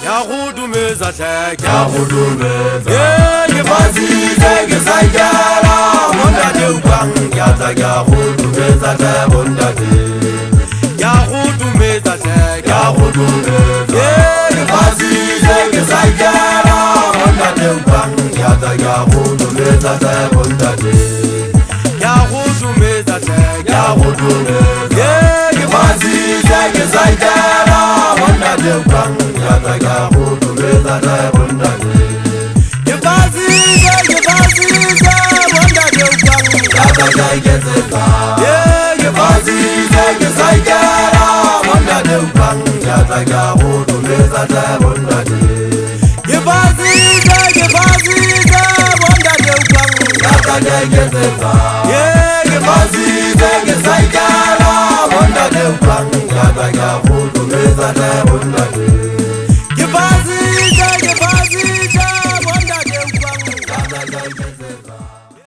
Yahudumeza tek, Yahudumeza Yebazize Gesayala, Monda de Ubang, Yata Yahudumeza tek, Monda de Yahudumeza tek, Yahudumeza Yebazize Gesayala, Monda de Ubang, Yata Yahudumeza tek, Monda de Yahudumeza tek, Yahudumeza Yebazize Gesayala, Monda de Ubang, Yata Yahudumeza tek, Monda de Yebazize, Monda de Ubang, Yata Yahudumeza Yebazize Gesayala, Monda de Ubang, Yata Yahudumeza tek, Monda de Yebazize, Monda de Ubang, Yata Yahudumeza Yebazize Gesayala, Monda de Ubang, Yata Yahudumeza Monda de